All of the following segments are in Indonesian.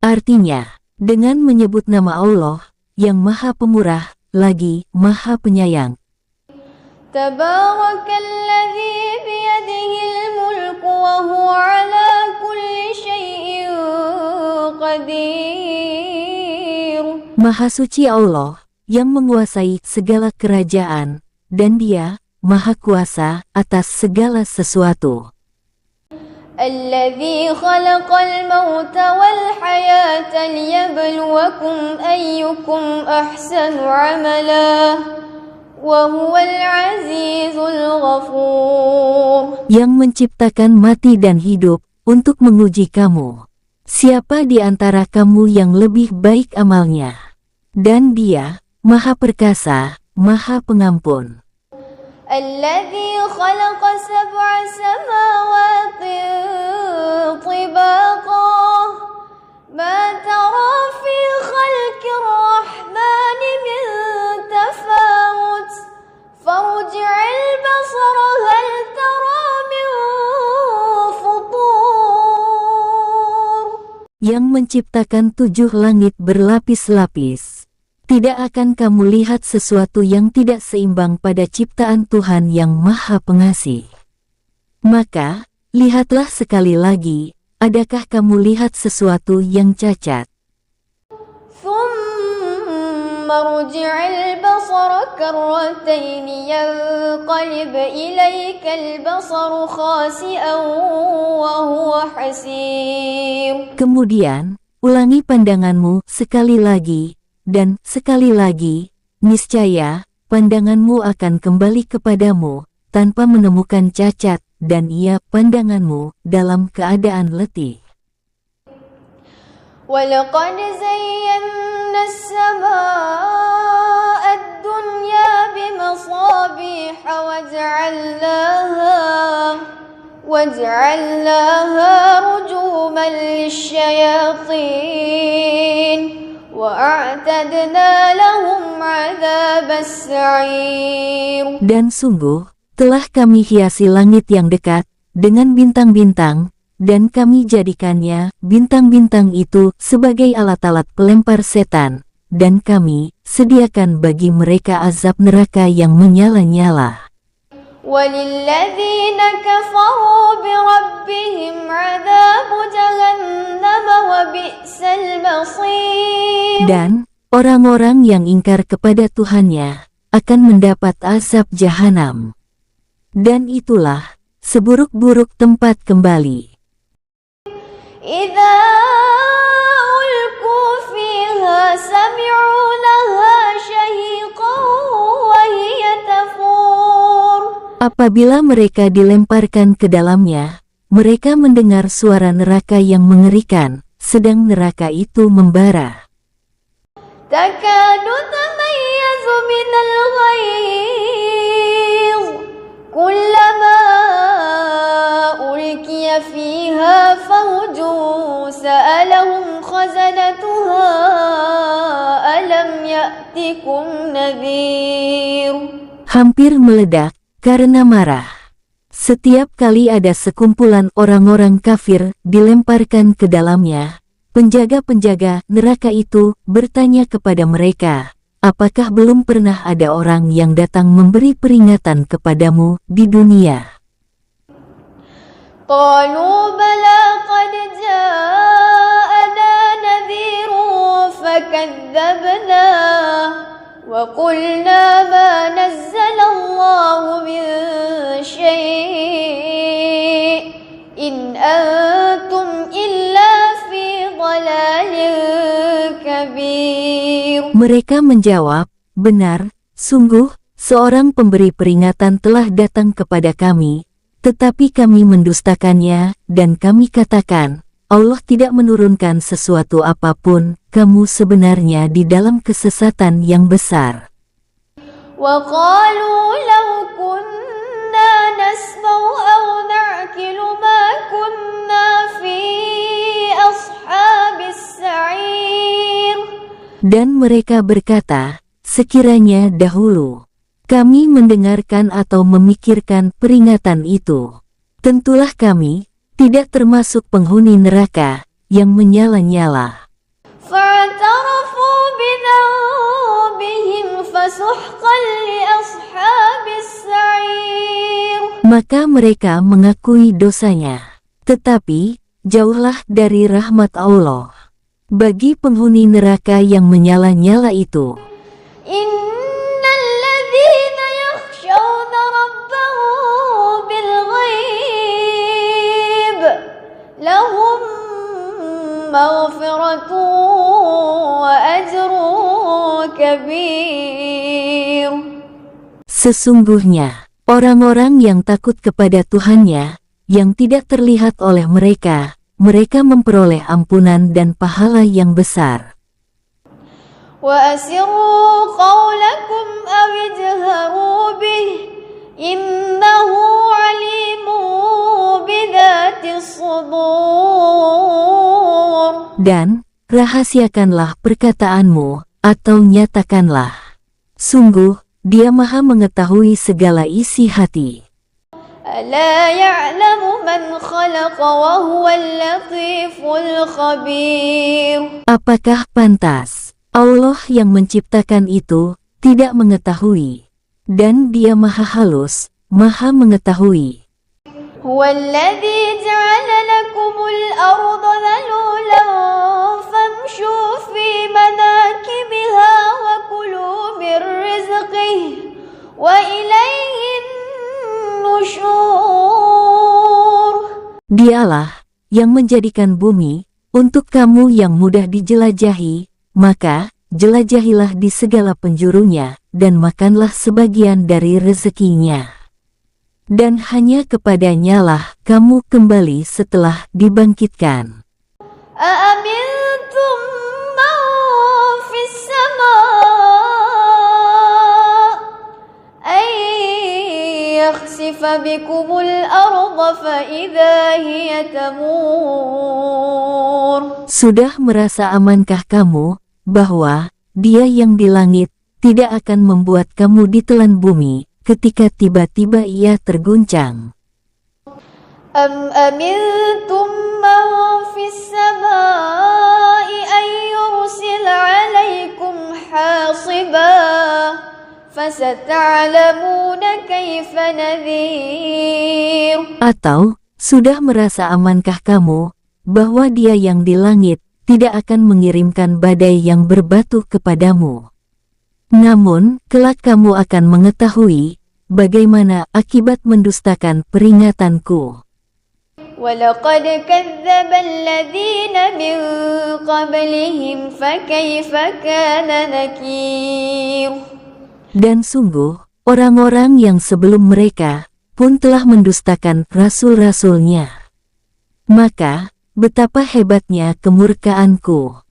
Artinya, dengan menyebut nama Allah yang Maha Pemurah lagi Maha Penyayang. Tabarakalladzi biyadihil mulku wa huwa ala kulli syai'in qadir. Maha suci Allah yang menguasai segala kerajaan, dan Dia Maha Kuasa atas segala sesuatu. Alladzi khalaqal mauta wal hayata liyabluwakum ayyukum ahsanu amala wa huwal azizul ghafur. Yang menciptakan mati dan hidup untuk menguji kamu. Siapa di antara kamu yang lebih baik amalnya? Dan Dia Maha Perkasa, Maha Pengampun. الذي خلق سبع سماوات طباقا ما ترى في خلق الرحمن من تفاوت فارجع البصر هل ترى من فطور. Yang menciptakan 7 langit berlapis-lapis. Tidak akan kamu lihat sesuatu yang tidak seimbang pada ciptaan Tuhan yang Maha Pengasih. Maka, lihatlah sekali lagi, adakah kamu lihat sesuatu yang cacat? ثم ارجع البصر كرتين ينقلب إليك البصر خاسئا وهو حسير. Kemudian, ulangi pandanganmu sekali lagi, dan sekali lagi, niscaya, pandanganmu akan kembali kepadamu, tanpa menemukan cacat, dan ia pandanganmu dalam keadaan letih. وَلَقَدْ زَيَّنَّا السَّمَاءَ الدُّنْيَا بِمَصَابِيحَ وَجَعَلْنَاهَا رُجُومًا لِلشَّيَاطِينِ وَأَعْتَدْنَا لَهُمْ عَذَابَ السَّعِيرِ. Dan sungguh, telah kami hiasi langit yang dekat dengan bintang-bintang, dan kami jadikannya bintang-bintang itu sebagai alat-alat pelempar setan, dan kami sediakan bagi mereka azab neraka yang menyala-nyala. وَلِلَّذِينَ كَفَرُوا بِرَبِّهِمْ عَذَابُ جَهَنَّمَ وَبِئْسَ الْمَصِيرُ. Dan orang-orang yang ingkar kepada Tuhannya akan mendapat azab jahanam. Dan itulah seburuk-buruk tempat kembali. إِذَا أُلْقُوا فِيهَا سَمِعُوا لَهَا شَهِيقًا وَهِيَ تَفُورُ. Apabila mereka dilemparkan ke dalamnya, mereka mendengar suara neraka yang mengerikan, sedang neraka itu membara. تَكَادُ تَمَيَّزُ مِنَ الْغَيْظِ كُلَّمَا أُلْقِيَ فِيهَا فَوْجٌ سَأَلَهُمْ خَزَنَتُهَا أَلَمْ يَأْتِكُمْ نَذِيرٌ. Hampir meledak karena marah. Setiap kali ada sekumpulan orang-orang kafir dilemparkan ke dalamnya, penjaga-penjaga neraka itu bertanya kepada mereka, apakah belum pernah ada orang yang datang memberi peringatan kepadamu di dunia? قَالُوا بَلَى قَدْ جَاءَنَا نَذِيرٌ فَكَذَّبْنَا وَقُلْنَا مَا نَزَّلَ اللَّهُ مِنْ شَيْءٍ إِنْ أَنْتُمْ إِلَّا فِي ضَلَالٍ كَبِيرٍ. Mereka menjawab, benar, sungguh, seorang pemberi peringatan telah datang kepada kami, tetapi kami mendustakannya, dan kami katakan, Allah tidak menurunkan sesuatu apapun, kamu sebenarnya di dalam kesesatan yang besar. وَقَالُوا لَوْ كُنَّا نَسْمَعُ أَوْ نَعْقِلُ مَا كُنَّا فِي أَصْحَابِ السَّعِيرِ. Dan mereka berkata, sekiranya dahulu kami mendengarkan atau memikirkan peringatan itu, tentulah kami tidak termasuk penghuni neraka yang menyala-nyala. فاعترفوا بذنبهم فسحقا لأصحاب السعير. Maka mereka mengakui dosanya. Tetapi, jauhlah dari rahmat Allah bagi penghuni neraka yang menyala-nyala itu. Innal ladzina yakhshawna rabbahum bil ghaib lahum maghfiratun wa ajrun kabir. Sesungguhnya, orang-orang yang takut kepada Tuhannya, yang tidak terlihat oleh mereka, mereka memperoleh ampunan dan pahala yang besar. Wa asirru qawlakum aw ijharu bih innahu alimun bidzatis sudur. Dan rahasiakanlah perkataanmu atau nyatakanlah. Sungguh, Dia Maha mengetahui segala isi hati. Ala ya'lamu man khalaqa wa huwal latiful khabir. Apakah pantas Allah yang menciptakan itu tidak mengetahui, dan Dia Maha halus, Maha mengetahui. Huwal ladzi ja'ala lakumul arda dhalulan famshu fi manakibiha wa kulu mir rizqihi wa ilayhin nusyur. Dialah yang menjadikan bumi untuk kamu yang mudah dijelajahi, maka jelajahilah di segala penjurunya dan makanlah sebagian dari rezekinya. Dan hanya kepadanya-lah kamu kembali setelah dibangkitkan. Aamintum man fis sama' ay yakhsifa bikumul arda fa idza hiya tamur. Sudah merasa amankah kamu bahwa Dia yang di langit tidak akan membuat kamu ditelan bumi ketika tiba-tiba ia terguncang? Am amintum man fis samai ay yursila 'alaykum hasiba fasata'lamuna kaifa nadhir. Atau, sudah merasa amankah kamu bahwa Dia yang di langit tidak akan mengirimkan badai yang berbatu kepadamu? Namun, kelak kamu akan mengetahui bagaimana akibat mendustakan peringatanku. وَلَقَدْ كَذَّبَ الَّذِينَ مِنْ قَبْلِهِمْ فَكَيْفَ كَانَ نَكِيرِ. Dan sungguh, orang-orang yang sebelum mereka pun telah mendustakan rasul-rasulnya. Maka, betapa hebatnya kemurkaanku.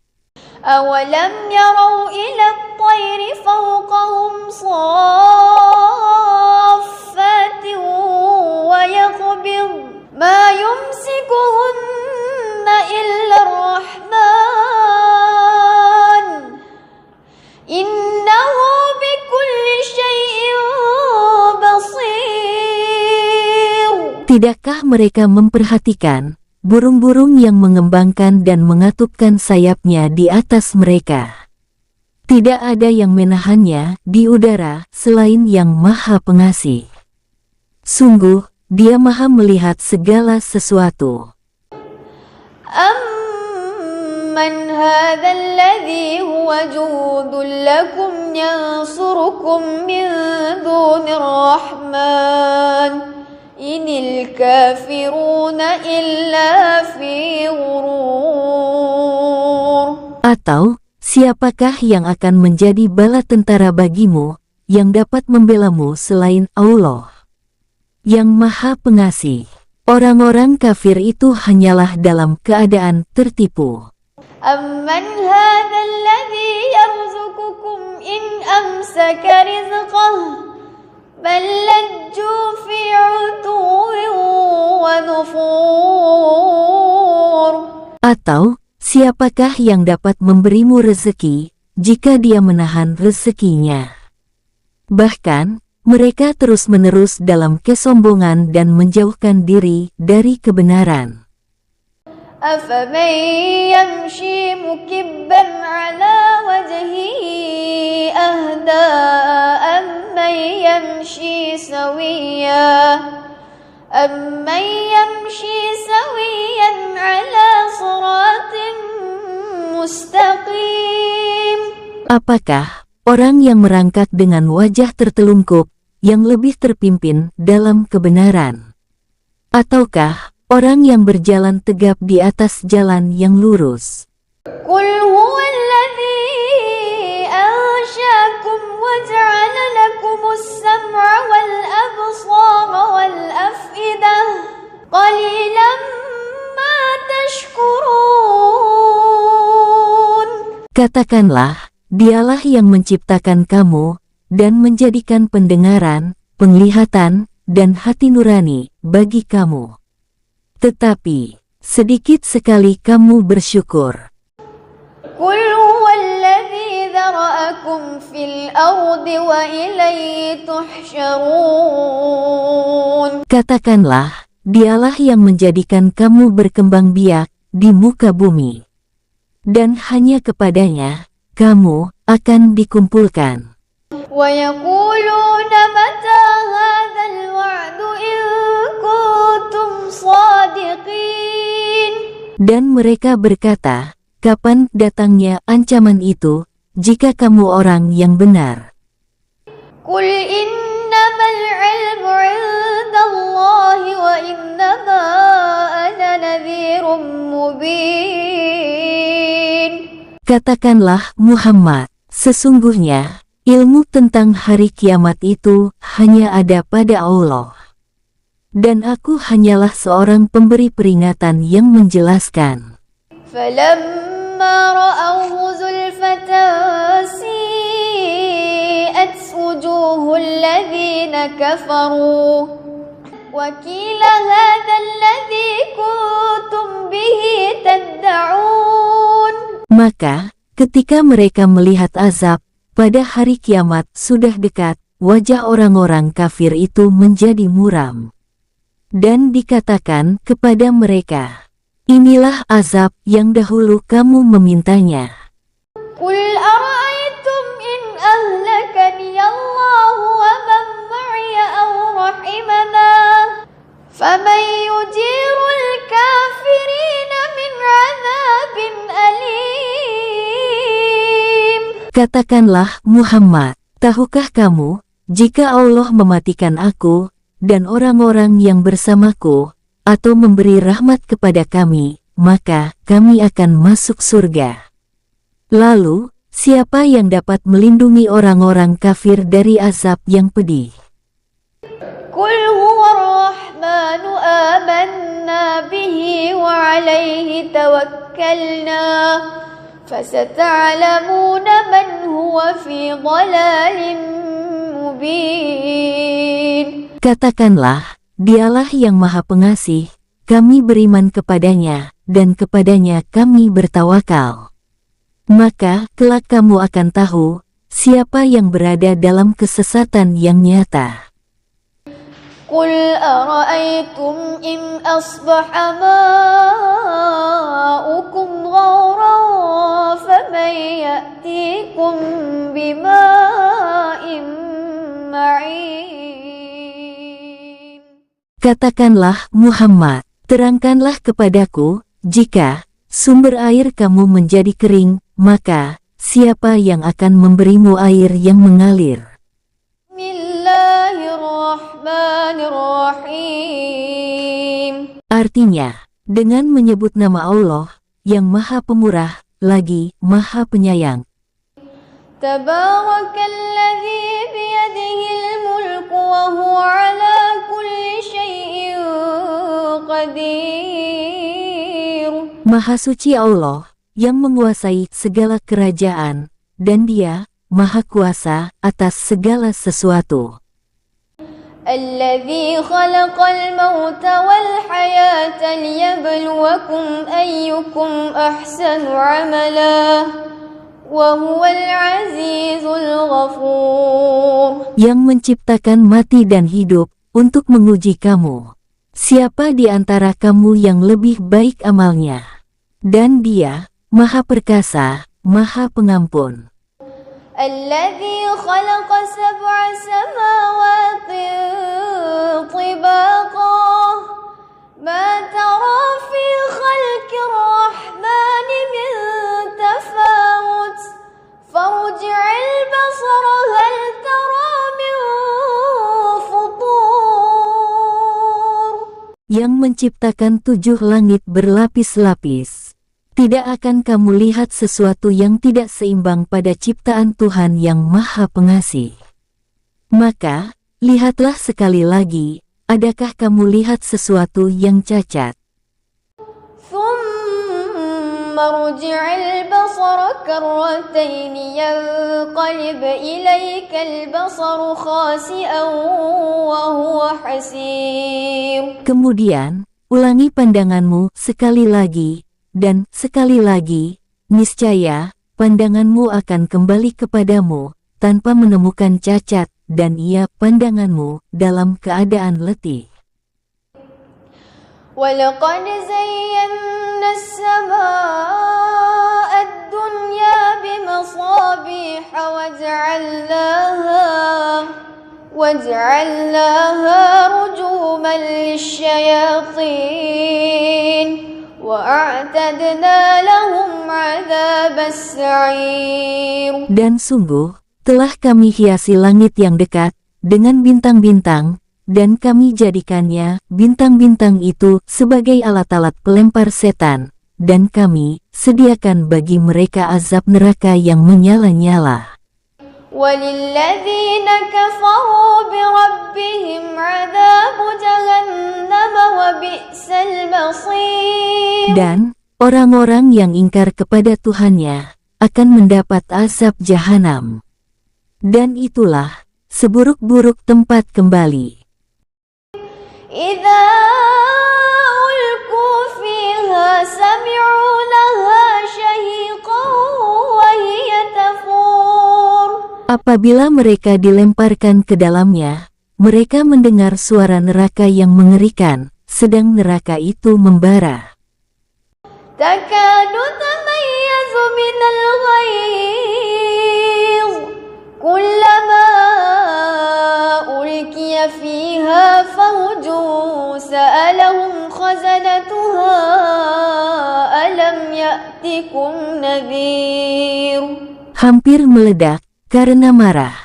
أَوَلَمْ يَرَوْا إِلَى الطَّيْرِ فَوْقَهُمْ صَافَّاتٍ وَيَقْبِضْنَ مَا يُمْسِكُهُنَّ إِلَّا الرَّحْمَنُ إِنَّهُ بِكُلِّ شَيْءٍ بَصِيرٌ. Tidakkah mereka memperhatikan burung-burung yang mengembangkan dan mengatupkan sayapnya di atas mereka? Tidak ada yang menahannya di udara selain Yang Maha Pengasih. Sungguh, Dia Maha melihat segala sesuatu. أَمَّنْ هَذَا الَّذِي هُوَ جُندٌ لَكُمْ يَنصُرُكُم مِّن دُونِ الرَّحْمَنِ إِنِ الْكَافِرُونَ إِلَّا فِي غُرُورٍ. Atau, siapakah yang akan menjadi bala tentara bagimu yang dapat membelamu selain Allah, Yang Maha Pengasih? Orang-orang kafir itu hanyalah dalam keadaan tertipu. أَمَّنْ هَذَا الَّذِي يَرْزُقُكُمْ إِنْ أَمْسَكَ رِزْقَهُ بَل لَّجُّوا فِي عُتُوٍّ وَنُفُورٍ. Atau, siapakah yang dapat memberimu rezeki jika Dia menahan rezekinya? Bahkan, mereka terus-menerus dalam kesombongan dan menjauhkan diri dari kebenaran. أفمن يمشي مكبا على وجهه أهدى أمن يمشي سويا على صراط مستقيم. Apakah orang yang merangkak dengan wajah tertelungkup yang lebih terpimpin dalam kebenaran? Ataukah orang yang berjalan tegap di atas jalan yang lurus? قل هو الذي أنشأكم وجعل لكم السمع والأبصار والأفئدة قليلا ما تشكرون. Katakanlah, Dialah yang menciptakan kamu dan menjadikan pendengaran, penglihatan, dan hati nurani bagi kamu. Tetapi, sedikit sekali kamu bersyukur. قل هو الذي ذرأكم في الأرض وإليه تحشرون. Katakanlah, Dialah yang menjadikan kamu berkembang biak di muka bumi. Dan hanya kepadanya, kamu akan dikumpulkan. ويقولون متى هذا الوعد إن كنتم صادقين. Dan mereka berkata, kapan datangnya ancaman itu, jika kamu orang yang benar? قل إنما العلم عند الله وإنما أنا نذير مبين. Katakanlah Muhammad, sesungguhnya, ilmu tentang hari kiamat itu hanya ada pada Allah. Dan aku hanyalah seorang pemberi peringatan yang menjelaskan. فلما رأوه زلفة سيئت وجوه الذين كفروا وقيل هذا الذي كنتم به تدعون. Maka, ketika mereka melihat azab, pada hari kiamat sudah dekat, wajah orang-orang kafir itu menjadi muram. Dan dikatakan kepada mereka, inilah azab yang dahulu kamu memintanya. قل أرأيتم إن أهلكني الله ومن معي أو رحمنا فمن يجير الكافرين من عذاب أليم. Katakanlah Muhammad, tahukah kamu, jika Allah mematikan aku, dan orang-orang yang bersamaku, atau memberi rahmat kepada kami, maka kami akan masuk surga. Lalu, siapa yang dapat melindungi orang-orang kafir dari azab yang pedih? قل هو الرحمن آمنا به وعليه توكلنا فستعلمون من هو في ضلال مبين. Katakanlah, Dialah yang Maha Pengasih, kami beriman kepadanya, dan kepadanya kami bertawakal. Maka, kelak kamu akan tahu, siapa yang berada dalam kesesatan yang nyata. قل أرأيتم إن أصبح ماؤكم غورا فمن يأتيكم بماء معين. Katakanlah Muhammad, terangkanlah kepadaku, jika sumber air kamu menjadi kering, maka siapa yang akan memberimu air yang mengalir? Bismillahirrahmanirrahim. Artinya, dengan menyebut nama Allah, yang Maha Pemurah, lagi Maha Penyayang. Tabarakalladzi biyadihil mulku wa huwa ala kulli syai'in qadir. Maha suci Allah, yang menguasai segala kerajaan, dan Dia Maha Kuasa atas segala sesuatu. Alladzi khalaqal mauta wal hayata liyabluwakum ayyukum ahsanu amala wa huwal azizul ghafur. Yang menciptakan mati dan hidup untuk menguji kamu. Siapa di antara kamu yang lebih baik amalnya? Dan Dia Maha Perkasa, Maha Pengampun. الذي خلق سبع سماوات طباقا ما ترى في خلق الرحمن من تفاوت فارجع البصر هل ترى من فطور. Yang menciptakan 7 langit berlapis-lapis. Tidak akan kamu lihat sesuatu yang tidak seimbang pada ciptaan Tuhan yang Maha Pengasih. Maka, lihatlah sekali lagi, adakah kamu lihat sesuatu yang cacat? ثم ارجع البصر كرتين ينقلب إليك البصر خاسئا وهو حسير. Kemudian, ulangi pandanganmu sekali lagi, dan sekali lagi, niscaya, pandanganmu akan kembali kepadamu, tanpa menemukan cacat, dan ia pandanganmu dalam keadaan letih. وَلَقَدْ زَيَّنَّا السَّمَاءَ الدُّنْيَا بِمَصَابِيحَ وَجَعَلْنَاهَا رُجُومًا لِلشَّيَاطِينِ وَأَعْتَدْنَا لَهُمْ عَذَابَ السَّعِيرِ. Dan sungguh, telah kami hiasi langit yang dekat dengan bintang-bintang, dan kami jadikannya, bintang-bintang itu, sebagai alat-alat pelempar setan, dan kami sediakan bagi mereka azab neraka yang menyala-nyala. وَلِلَّذِينَ كَفَرُوا بِرَبِّهِمْ عَذَابُ جَهَنَّمَ وَبِئْسَ الْمَصِيرُ. Dan orang-orang yang ingkar kepada Tuhannya akan mendapat azab jahanam. Dan itulah seburuk-buruk tempat kembali. إِذَا أُلْقُوا فِيهَا سَمِعُوا لَهَا شَهِيقًا وَهِيَ تَفُورُ. Apabila mereka dilemparkan ke dalamnya, mereka mendengar suara neraka yang mengerikan, sedang neraka itu membara. تَكَادُ تَمَيَّزُ مِنَ الْغَيْظِ كُلَّمَا أُلْقِيَ فِيهَا فَوْجٌ سَأَلَهُمْ خَزَنَتُهَا أَلَمْ يَأْتِكُمْ نَذِيرٌ. Hampir meledak karena marah.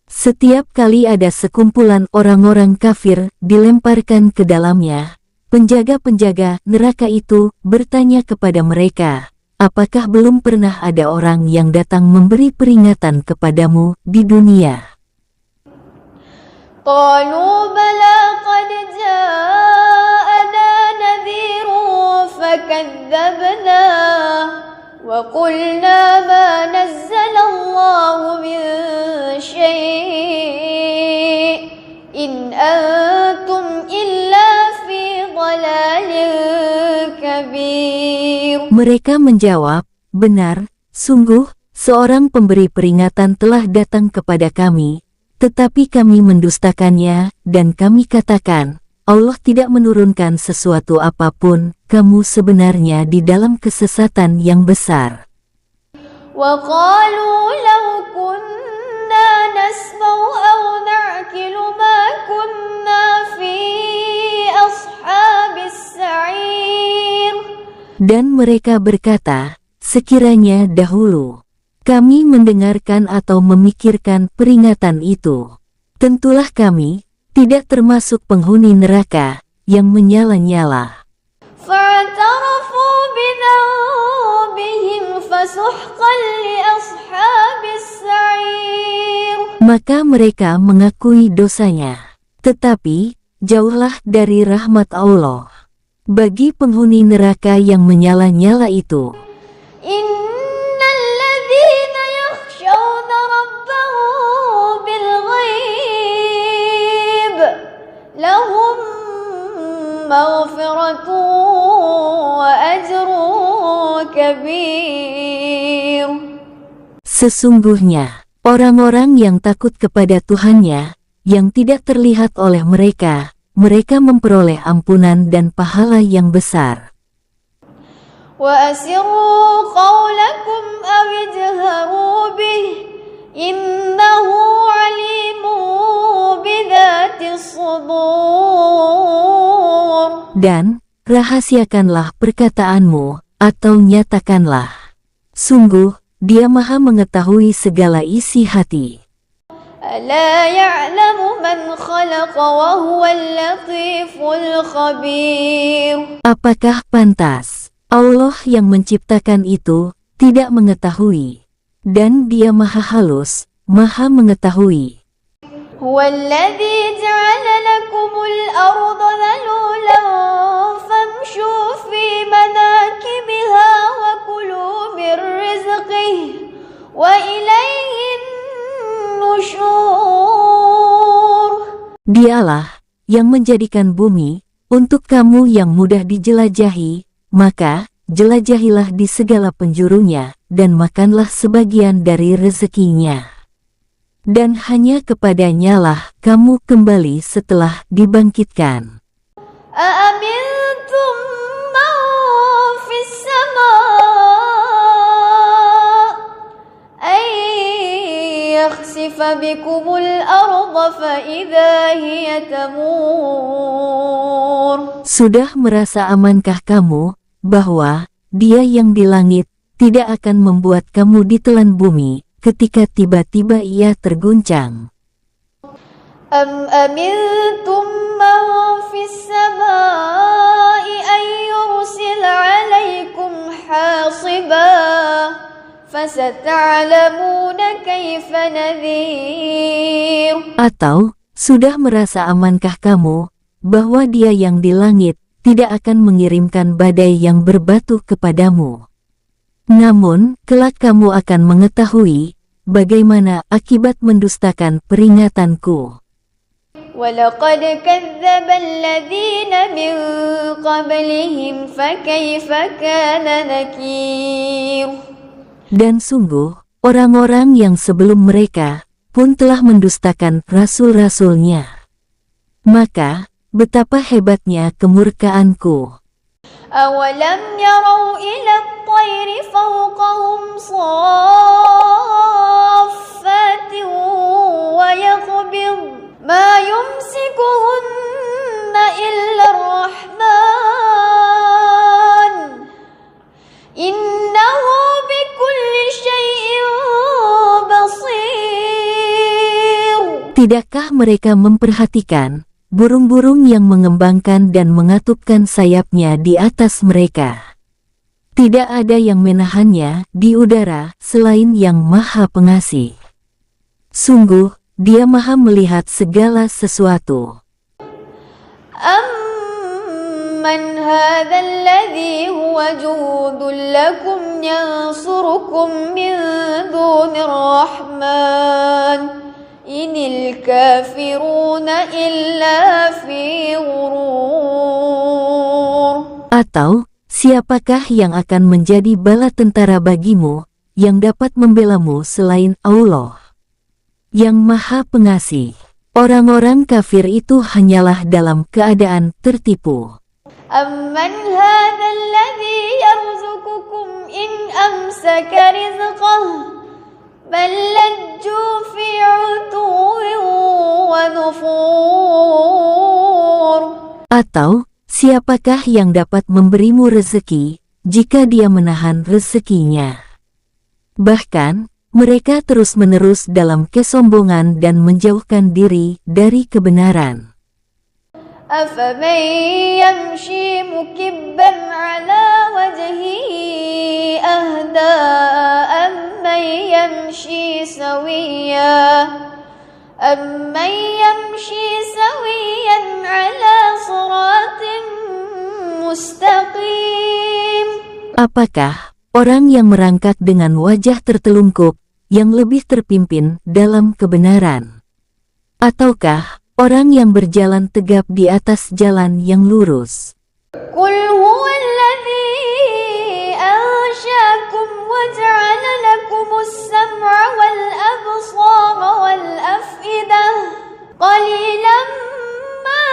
Setiap kali ada sekumpulan orang-orang kafir dilemparkan ke dalamnya, penjaga-penjaga neraka itu bertanya kepada mereka, apakah belum pernah ada orang yang datang memberi peringatan kepadamu di dunia? قالوا بلى قد جاءنا نذير فكذبنا وقلنا ما نزل الله من شيء إن أنتم إلا في ضلال كبير. Mereka menjawab, benar, sungguh, seorang pemberi peringatan telah datang kepada kami, tetapi kami mendustakannya, dan kami katakan, Allah tidak menurunkan sesuatu apapun, kamu sebenarnya di dalam kesesatan yang besar. وقالوا لو كنا نسمع أو نعقل ما كنا في أصحاب السعير. Dan mereka berkata, sekiranya dahulu kami mendengarkan atau memikirkan peringatan itu, tentulah kami tidak termasuk penghuni neraka yang menyala-nyala. فاعترفوا بذنبهم فسحقا لأصحاب السعير. Maka mereka mengakui dosanya, tetapi jauhlah dari rahmat Allah bagi penghuni neraka yang menyala-nyala itu. إن الذين يخشون ربهم بالغيب لهم مغفرة وأجر كبير. Sesungguhnya, orang-orang yang takut kepada Tuhannya, yang tidak terlihat oleh mereka, mereka memperoleh ampunan dan pahala yang besar. وأسروا قولكم أو اجهروا به إنه عليم بذات الصدور. Dan rahasiakanlah perkataanmu, atau nyatakanlah. Sungguh, Dia Maha mengetahui segala isi hati. ألا يعلم من خلق وهو اللطيف الخبير. Apakah pantas Allah yang menciptakan itu tidak mengetahui? Dan Dia Maha halus, Maha mengetahui. هو الذي جعل لكم الأرض ذلولا فامشوا في مناكبها وكلوا من رزقه وإليه النشور. Dialah yang menjadikan bumi untuk kamu yang mudah dijelajahi, maka jelajahilah di segala penjurunya dan makanlah sebagian dari rezekinya. Dan hanya kepadanya-lah kamu kembali setelah dibangkitkan. أأمنتم من في السماء أن يخسف بكم الأرض فإذا هي تمور. Sudah merasa amankah kamu bahwa Dia yang di langit tidak akan membuat kamu ditelan bumi ketika tiba-tiba ia terguncang? أم أمنتم من في السماء أن يرسل عليكم حاصبا فستعلمون كيف نذير. Atau, sudah merasa amankah kamu bahwa Dia yang di langit tidak akan mengirimkan badai yang berbatu kepadamu? Namun, kelak kamu akan mengetahui bagaimana akibat mendustakan peringatanku. وَلَقَدْ كَذَّبَ الَّذِينَ مِنْ قَبْلِهِمْ فَكَيْفَ كَانَ نَكِيرِ. Dan sungguh, orang-orang yang sebelum mereka pun telah mendustakan rasul-rasulnya. Maka, betapa hebatnya kemurkaanku. أَوَلَمْ يَرَوْا إِلَى الطَّيْرِ فَوْقَهُمْ صَافَّاتٍ وَيَقْبِضْنَ مَا يُمْسِكُهُنَّ إِلَّا الرَّحْمَنُ إِنَّهُ بِكُلِّ شَيْءٍ بَصِيرٌ. Tidakkah mereka memperhatikan burung-burung yang mengembangkan dan mengatupkan sayapnya di atas mereka? Tidak ada yang menahannya di udara selain Yang Maha Pengasih. Sungguh, Dia Maha melihat segala sesuatu. أَمَّنْ هَذَا الَّذِي هُوَ جُندٌ لَكُمْ يَنصُرُكُم مِّن دُونِ الرَّحْمَنِ إِنِ الْكَافِرُونَ إِلَّا فِي غُرُورٍ. Atau, siapakah yang akan menjadi bala tentara bagimu yang dapat membelamu selain Allah Yang Maha Pengasih? Orang-orang kafir itu hanyalah dalam keadaan tertipu. أَمَّنْ هَذَا الَّذِي يَرْزُقُكُمْ إِنْ أَمْسَكَ رِزْقَهُ بَل لَّجُّوا فِي عُتُوٍّ وَنُفُورٍ. Atau, siapakah yang dapat memberimu rezeki jika Dia menahan rezekinya? Bahkan, mereka terus-menerus dalam kesombongan dan menjauhkan diri dari kebenaran. أَفَمَن يَمْشِي مُكِبًّا عَلَى وَجْهِهِ أَهْدَىٰ أَمَّن يَمْشِي سَوِيًّا عَلَى صِرَاطٍ مُّسْتَقِيمٍ. Apakah orang yang merangkak dengan wajah tertelungkup yang lebih terpimpin dalam kebenaran? Ataukah orang yang berjalan tegap di atas jalan yang lurus? قُلْ هُوَ الَّذِي أَنشَأَكُمْ وَجَعَلَ لَكُمُ السَّمْعَ وَالْأَبْصَارَ وَالْأَفْئِدَةَ قَلِيلًا مَا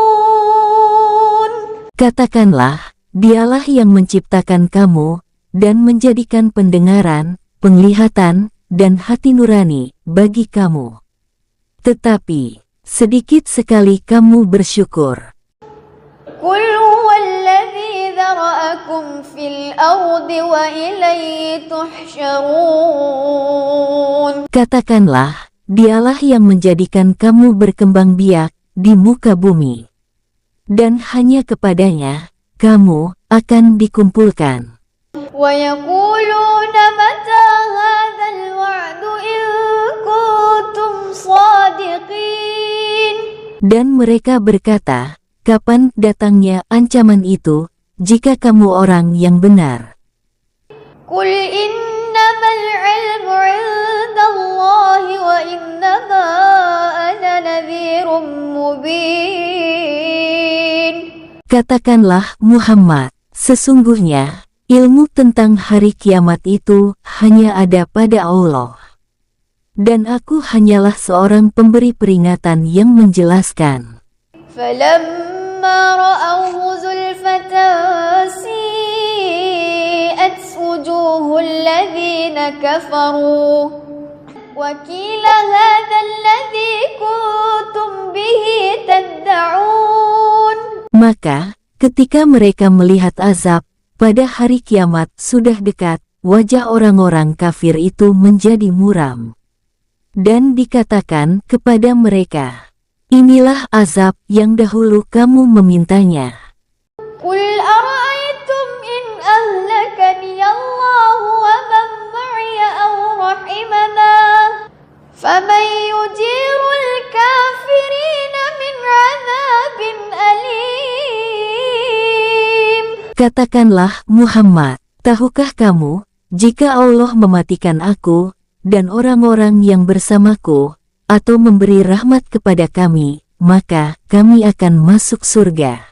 تَشْكُرُونَ. Katakanlah, Dialah yang menciptakan kamu dan menjadikan pendengaran, penglihatan, dan hati nurani bagi kamu. Tetapi, sedikit sekali kamu bersyukur. قل هو الذي ذرأكم في الأرض وإليه تحشرون. Katakanlah, dialah yang menjadikan kamu berkembang biak di muka bumi. Dan hanya kepadanya, kamu akan dikumpulkan. ويقولون متى هذا الوعد إن كنتم صادقين. Dan mereka berkata, kapan datangnya ancaman itu, jika kamu orang yang benar? قل إنما العلم عند الله وإنما أنا نذير مبين. Katakanlah Muhammad, sesungguhnya, ilmu tentang hari kiamat itu hanya ada pada Allah. Dan aku hanyalah seorang pemberi peringatan yang menjelaskan. فلما رأوه زلفة سيئت وجوه الذين كفروا وقيل هذا الذي كنتم به تدعون. Maka, ketika mereka melihat azab, pada hari kiamat sudah dekat, wajah orang-orang kafir itu menjadi muram. Dan dikatakan kepada mereka, inilah azab yang dahulu kamu memintanya. قل أرأيتم إن أهلكني الله ومن معي أو رحمنا فمن يجير الكافرين من عذاب أليم. Katakanlah Muhammad, tahukah kamu, jika Allah mematikan aku, dan orang-orang yang bersamaku, atau memberi rahmat kepada kami, maka kami akan masuk surga.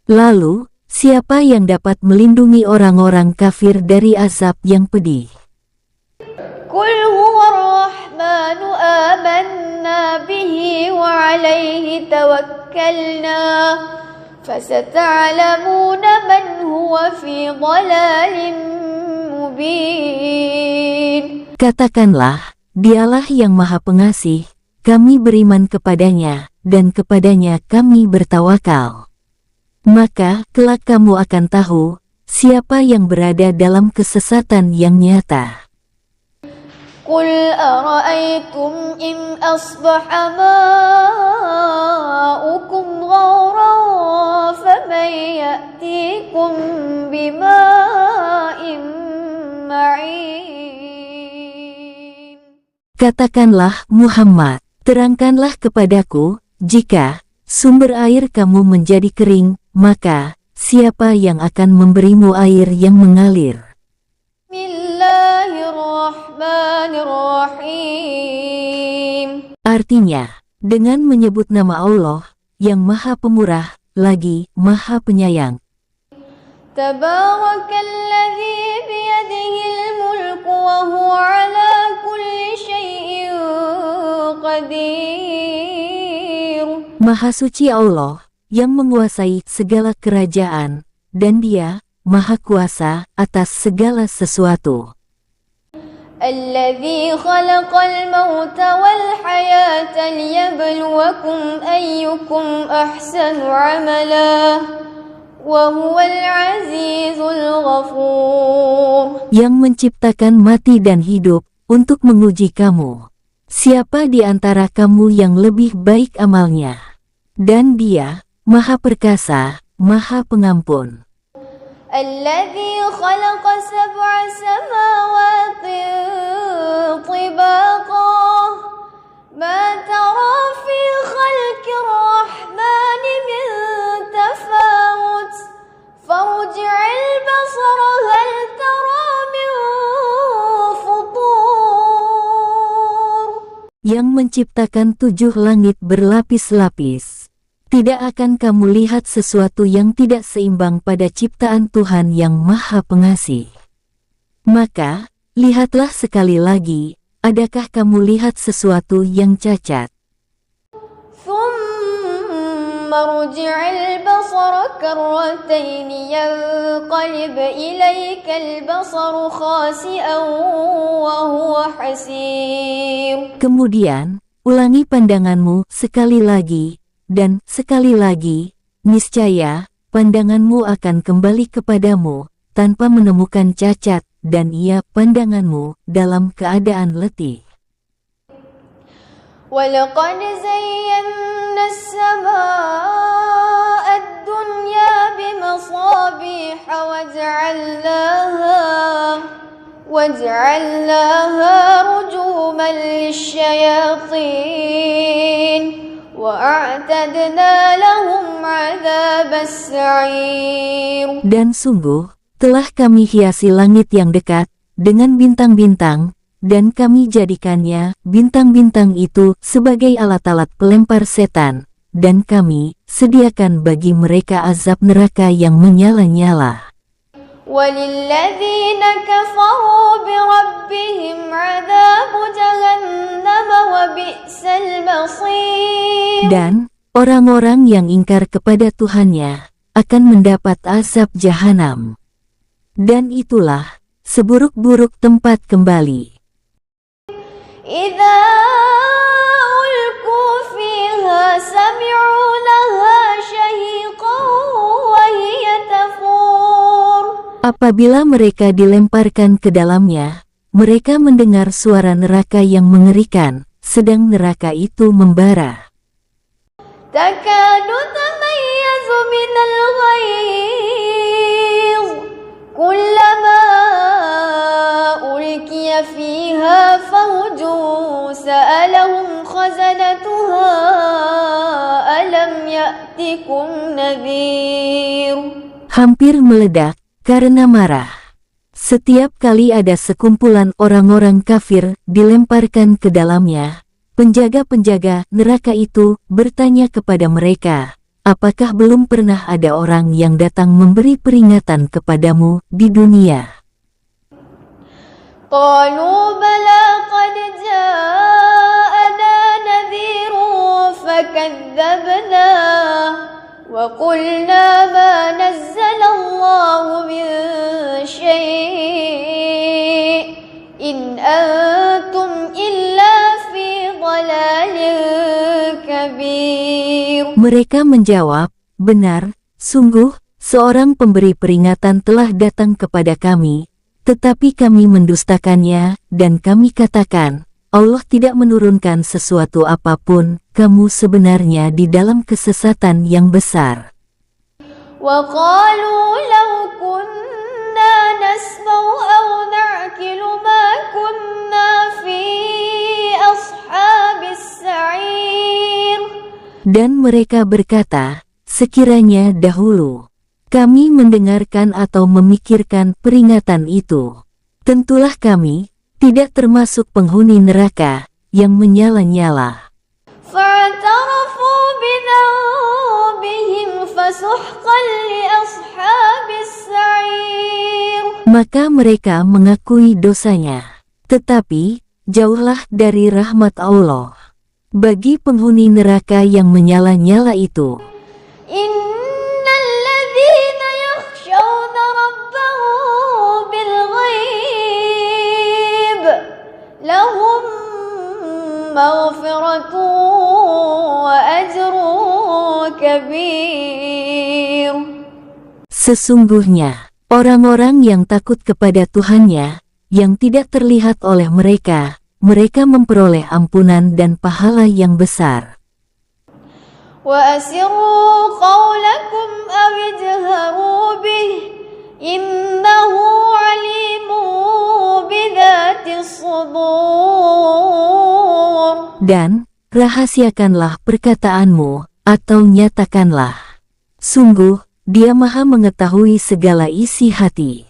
Lalu, siapa yang dapat melindungi orang-orang kafir dari azab yang pedih? قل هو الرحمن آمنا به وعليه توكلنا فستعلمون من هو في ضلال مبين. Katakanlah, dialah yang maha pengasih, kami beriman kepadanya, dan kepadanya kami bertawakal. Maka, kelak kamu akan tahu, siapa yang berada dalam kesesatan yang nyata. قل أرأيتم إن أصبح ماؤكم غورا فمن يأتيكم بماء معين. Katakanlah Muhammad, terangkanlah kepadaku, jika sumber air kamu menjadi kering, maka siapa yang akan memberimu air yang mengalir? Bismillahirrahmanirrahim. Artinya, dengan menyebut nama Allah, yang maha pemurah, lagi maha penyayang. Tabarakalladzi biyadihil mulku wa huwa ala kulli syai'in qadir. Maha suci Allah, yang menguasai segala kerajaan, dan Dia maha kuasa atas segala sesuatu. Alladzi khalaqal mauta wal hayata liyabluwakum ayyukum ahsanu amala wa huwal azizul ghafur. Yang menciptakan mati dan hidup untuk menguji kamu. Siapa di antara kamu yang lebih baik amalnya? Dan Dia maha perkasa, maha pengampun. الذي خلق سبع سماوات طباقا ما ترى في خلق الرحمن من تفاوت فارجع البصر هل ترى من فطور. Yang menciptakan 7 langit berlapis-lapis. Tidak akan kamu lihat sesuatu yang tidak seimbang pada ciptaan Tuhan yang Maha Pengasih. Maka, lihatlah sekali lagi, adakah kamu lihat sesuatu yang cacat? ثم ارجع البصر كرتين ينقلب إليك البصر خاسئا وهو حسير. Kemudian, ulangi pandanganmu sekali lagi, dan sekali lagi, niscaya, pandanganmu akan kembali kepadamu, tanpa menemukan cacat, dan ia pandanganmu dalam keadaan letih. وَلَقَدْ زَيَّنَّا السَّمَاءَ الدُّنْيَا بِمَصَابِيحَ وَجَعَلْنَاهَا رُجُومًا لِلشَّيَاطِينِ وَأَعْتَدْنَا لَهُمْ عَذَابَ السَّعِيرِ. Dan sungguh, telah kami hiasi langit yang dekat dengan bintang-bintang, dan kami jadikannya, bintang-bintang itu, sebagai alat-alat pelempar setan, dan kami sediakan bagi mereka azab neraka yang menyala-nyala. وَلِلَّذِينَ كَفَرُوا بِرَبِّهِمْ عَذَابُ جَهَنَّمَ وَبِئْسَ الْمَصِيرُ. Dan orang-orang yang ingkar kepada Tuhannya akan mendapat azab jahanam. Dan itulah seburuk-buruk tempat kembali. إِذَا أُلْقُوا فِيهَا سَمِعُوا لَهَا شَهِيقًا وَهِيَ تَفُورُ. Apabila mereka dilemparkan ke dalamnya, mereka mendengar suara neraka yang mengerikan, sedang neraka itu membara. تَكَادُ تَمَيَّزُ مِنَ الْغَيْظِ كُلَّمَا أُلْقِيَ فِيهَا فَوْجٌ سَأَلَهُمْ خَزَنَتُهَا أَلَمْ يَأْتِكُمْ نَذِيرٌ. Hampir meledak karena marah. Setiap kali ada sekumpulan orang-orang kafir dilemparkan ke dalamnya, penjaga-penjaga neraka itu bertanya kepada mereka, apakah belum pernah ada orang yang datang memberi peringatan kepadamu di dunia? قالوا بلى قد جاءنا نذير فكذبنا وقلنا ما نزل الله من شيء إن أنتم إلا في ضلال كبير. Mereka menjawab, benar, sungguh, seorang pemberi peringatan telah datang kepada kami, tetapi kami mendustakannya, dan kami katakan, Allah tidak menurunkan sesuatu apapun, kamu sebenarnya di dalam kesesatan yang besar. وَقَالُوا لَوْ كُنَّا نَسْمَعُ أَوْ نَعْقِلُ مَا كُنَّا فِي أَصْحَابِ السَّعِيرِ. Dan mereka berkata, sekiranya dahulu kami mendengarkan atau memikirkan peringatan itu, tentulah kami tidak termasuk penghuni neraka yang menyala-nyala. فَاعْتَرَفُوا بِذَنبِهِمْ فَسُحْقًا لِأَصْحَابِ السَّعِيرِ. Maka mereka mengakui dosanya, tetapi jauhlah dari rahmat Allah bagi penghuni neraka yang menyala-nyala itu. لهم مغفرة وأجر كبير. Sesungguhnya, orang-orang yang takut kepada Tuhannya, yang tidak terlihat oleh mereka, mereka memperoleh ampunan dan pahala yang besar. وَأَسِرُّوا قَوْلَكُمْ أَوِ اجْهَرُوا بِهِ إِنَّهُ عَلِيمٌ بِذَاتِ الصُّدُورِ. Dan rahasiakanlah perkataanmu, atau nyatakanlah. Sungguh, Dia Maha mengetahui segala isi hati.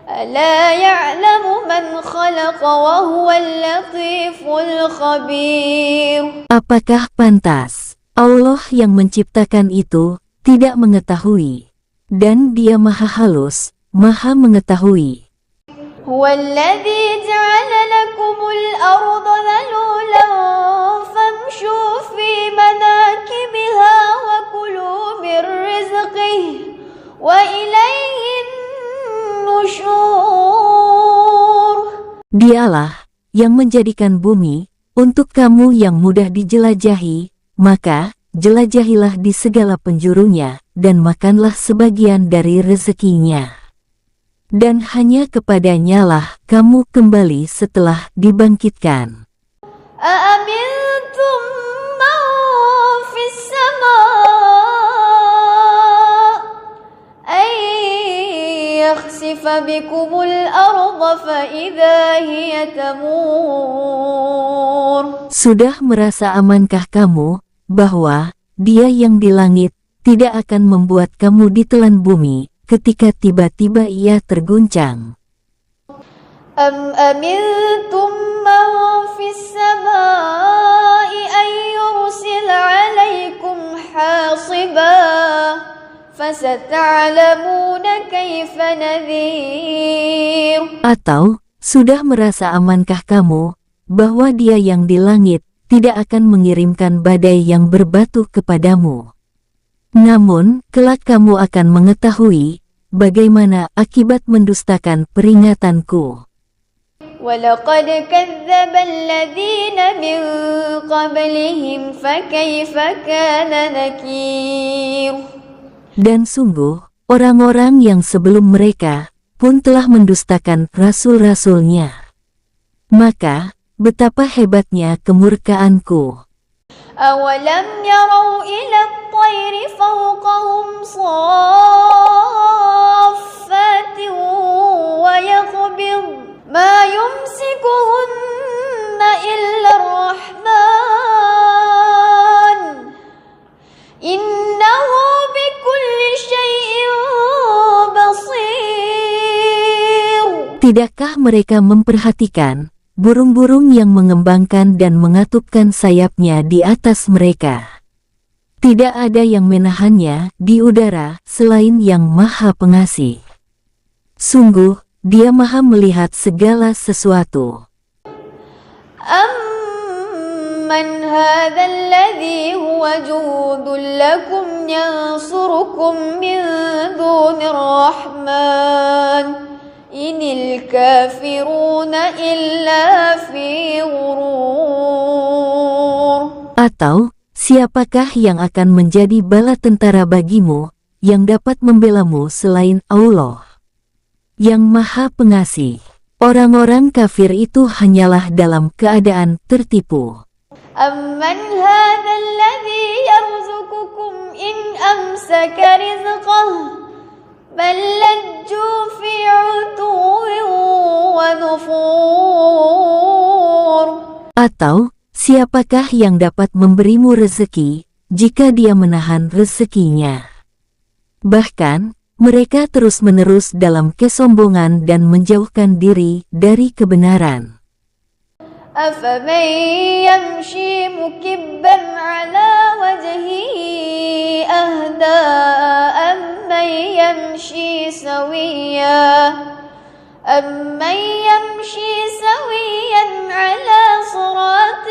أَلَا يَعْلَمُ مَنْ خَلَقَ وَهُوَ اللَّطِيفُ الْخَبِيرُ. Apakah pantas Allah yang menciptakan itu tidak mengetahui? Dan Dia Maha halus, Maha mengetahui. هُوَ الَّذِي جَعَلَ لَكُمُ الْأَرْضَ ذَلُولًا فَامْشُوا فِي مَنَاكِبِهَا وَكُلُوا خلقه وإليه النشور. Dialah yang menjadikan bumi untuk kamu yang mudah dijelajahi, maka jelajahilah di segala penjurunya, dan makanlah sebagian dari rezekinya. Dan hanya kepadanya lah kamu kembali setelah dibangkitkan. أأمنتم من في السماء أن يخسف بكم الأرض فإذا هي تمور. Sudah merasa amankah kamu bahwa Dia yang di langit tidak akan membuat kamu ditelan bumi ketika tiba-tiba ia terguncang? أم أمنتم من في السماء أن يرسل عليكم حاصبا فستعلمون كيف نذير. Atau, sudah merasa amankah kamu bahwa Dia yang di langit tidak akan mengirimkan badai yang berbatu kepadamu? Namun, kelak kamu akan mengetahui bagaimana akibat mendustakan peringatanku. وَلَقَدْ كَذَّبَ الَّذِينَ مِنْ قَبْلِهِمْ فَكَيْفَ كَانَ نَكِيرِ. Dan sungguh, orang-orang yang sebelum mereka pun telah mendustakan rasul-rasulnya. Maka, betapa hebatnya kemurkaanku. أَوَلَمْ يَرَوْا إِلَى الطَّيْرِ فَوْقَهُمْ صَافَّاتٍ وَيَقْبِضْنَ مَا يُمْسِكُهُنَّ إِلَّا الرَّحْمَنُ إِنَّهُ بِكُلِّ شَيْءٍ بَصِيرٌ. Tidakkah mereka memperhatikan burung-burung yang mengembangkan dan mengatupkan sayapnya di atas mereka? Tidak ada yang menahannya di udara selain Yang Maha Pengasih. Sungguh, Dia Maha melihat segala sesuatu. أَمَّنْ هَذَا الَّذِي هُوَ جُندٌ لَكُمْ يَنصُرُكُم مِّن دُونِ الرَّحْمَنِ إِنِ الْكَافِرُونَ إِلَّا فِي غُرُورٍ. Atau, siapakah yang akan menjadi bala tentara bagimu yang dapat membelamu selain Allah, Yang Maha Pengasih? Orang-orang kafir itu hanyalah dalam keadaan tertipu. أَمَّنْ هَذَا الَّذِي يَرْزُقُكُمْ إِنْ أَمْسَكَ رِزْقَهُ بَل لَّجُّوا فِي عُتُوٍّ وَنُفُورٍ. Atau, siapakah yang dapat memberimu rezeki jika Dia menahan rezekinya? Bahkan, mereka terus-menerus dalam kesombongan dan menjauhkan diri dari kebenaran. أَفَمَن يَمْشِي مُكِبًّا عَلَى وَجْهِهِ أَهْدَىٰ أَمَّن يَمْشِي سَوِيًّا عَلَى صِرَاطٍ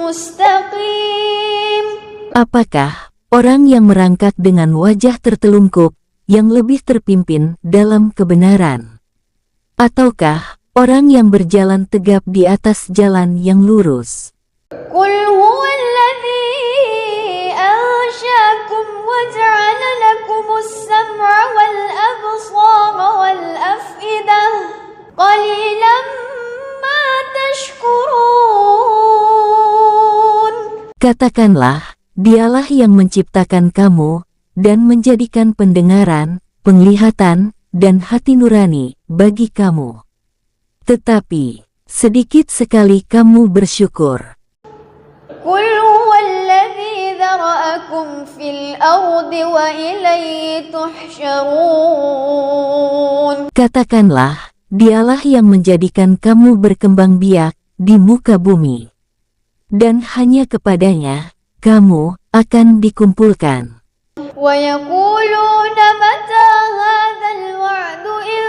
مُّسْتَقِيمٍ. Apakah orang yang merangkak dengan wajah tertelungkup yang lebih terpimpin dalam kebenaran? Ataukah orang yang berjalan tegap di atas jalan yang lurus? قُلْ هُوَ الَّذِي أَنشَأَكُمْ وَجَعَلَ لَكُمُ السَّمْعَ وَالْأَبْصَارَ وَالْأَفْئِدَةَ قَلِيلًا مَا تَشْكُرُونَ. Katakanlah, Dialah yang menciptakan kamu dan menjadikan pendengaran, penglihatan, dan hati nurani bagi kamu. Tetapi, sedikit sekali kamu bersyukur. قُلْ هُوَ الَّذِي ذَرَأَكُمْ فِي الْأَرْضِ وَإِلَيْهِ تُحْشَرُونَ. Katakanlah, Dialah yang menjadikan kamu berkembang biak di muka bumi. Dan hanya kepadanya kamu akan dikumpulkan. وَيَقُولُونَ مَتَى هَذَا الْوَعْدُ إِن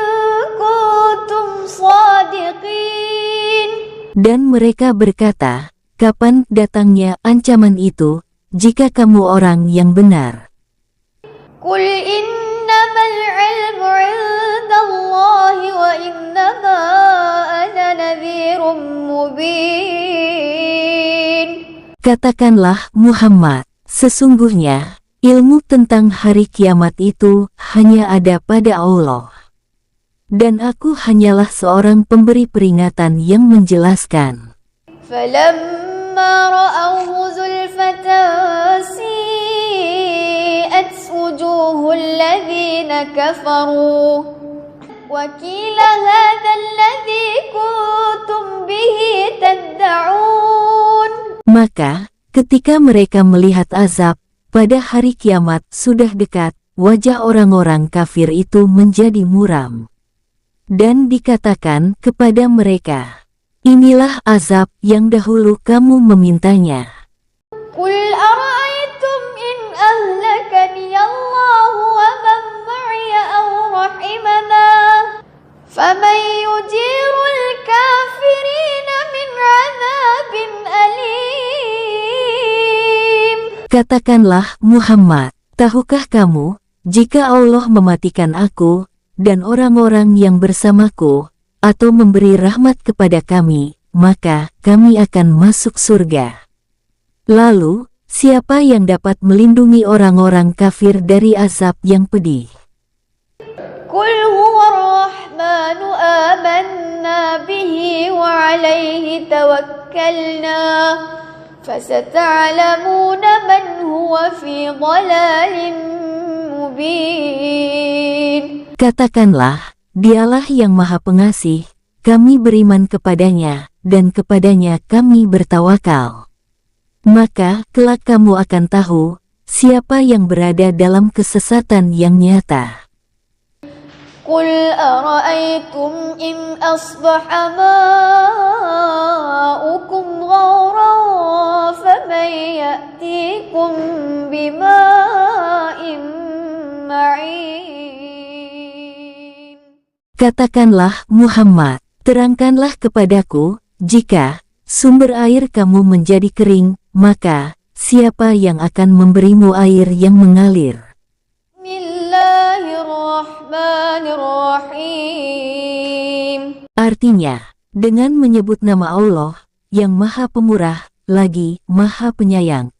كُنتُمْ صَادِقِينَ. Dan mereka berkata, kapan datangnya ancaman itu, jika kamu orang yang benar? قل إنما العلم عند الله وإنما أنا نذير مبين. Katakanlah Muhammad, sesungguhnya ilmu tentang hari kiamat itu hanya ada pada Allah. Dan aku hanyalah seorang pemberi peringatan yang menjelaskan. فلما رأوه زلفة سيئت وجوه الذين كفروا وقيل هذا الذي كنتم به تدعون. Maka, ketika mereka melihat azab, pada hari kiamat sudah dekat, wajah orang-orang kafir itu menjadi muram. Dan dikatakan kepada mereka, inilah azab yang dahulu kamu memintanya. قل أرأيتم إن أهلكني الله ومن معي أو رحمنا فمن يجير الكافرين من عذاب أليم. Katakanlah Muhammad, tahukah kamu, jika Allah mematikan aku, dan orang-orang yang bersamaku, atau memberi rahmat kepada kami, maka kami akan masuk surga. Lalu, siapa yang dapat melindungi orang-orang kafir dari azab yang pedih? قل هو الرحمن آمنا به وعليه توكلنا فستعلمون من هو في ضلال مبين. Katakanlah, dialah yang maha pengasih, kami beriman kepadanya, dan kepadanya kami bertawakal. Maka, kelak kamu akan tahu, siapa yang berada dalam kesesatan yang nyata. قل أرأيتم إن أصبح ماؤكم غورا فمن يأتيكم بماء معين. Katakanlah Muhammad, terangkanlah kepadaku, jika sumber air kamu menjadi kering, maka siapa yang akan memberimu air yang mengalir? Bismillahirrahmanirrahim. Artinya, dengan menyebut nama Allah, yang maha pemurah, lagi maha penyayang.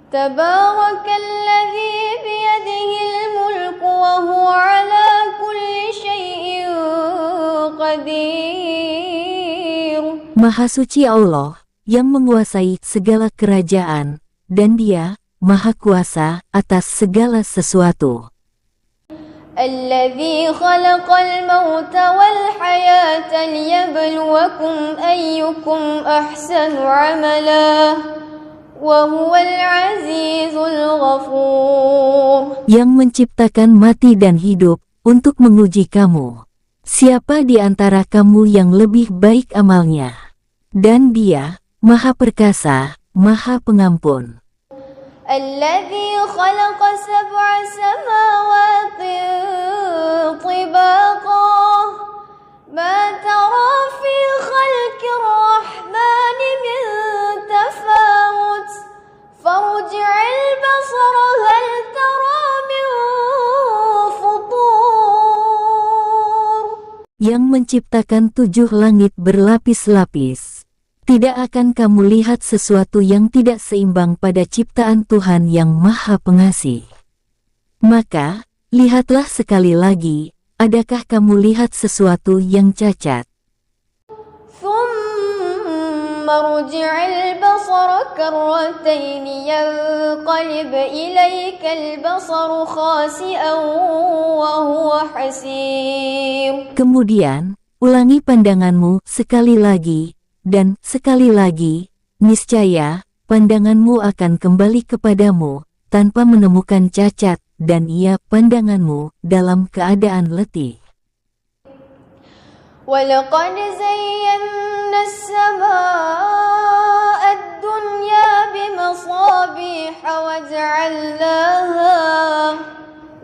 Tabarakalladzi biyadihil mulku wa huwa ala kulli syai'in qadir. Maha suci Allah, yang menguasai segala kerajaan, dan Dia maha kuasa atas segala sesuatu. الذي خلق الموت والحياة ليبلوكم أيكم أحسن عملا وهو العزيز الغفور. Yang menciptakan mati dan hidup untuk menguji kamu. Siapa di antara kamu yang lebih baik amalnya? Dan Dia maha perkasa, maha pengampun. الذي خلق سبع سماوات طباقا ما ترى في خلق الرحمن من تفاوت فارجع البصر هل ترى من فطور. Yang menciptakan 7 langit berlapis-lapis. Tidak akan kamu lihat sesuatu yang tidak seimbang pada ciptaan Tuhan yang Maha Pengasih. Maka, lihatlah sekali lagi, adakah kamu lihat sesuatu yang cacat? ثم ارجع البصر كرتين ينقلب إليك البصر خاسئا وهو حسير. Kemudian, ulangi pandanganmu sekali lagi, dan sekali lagi, niscaya, pandanganmu akan kembali kepadamu, tanpa menemukan cacat, dan ia pandanganmu dalam keadaan letih. وَلَقَدْ زَيَّنَّا السَّمَاءَ الدُّنْيَا بِمَصَابِيحَ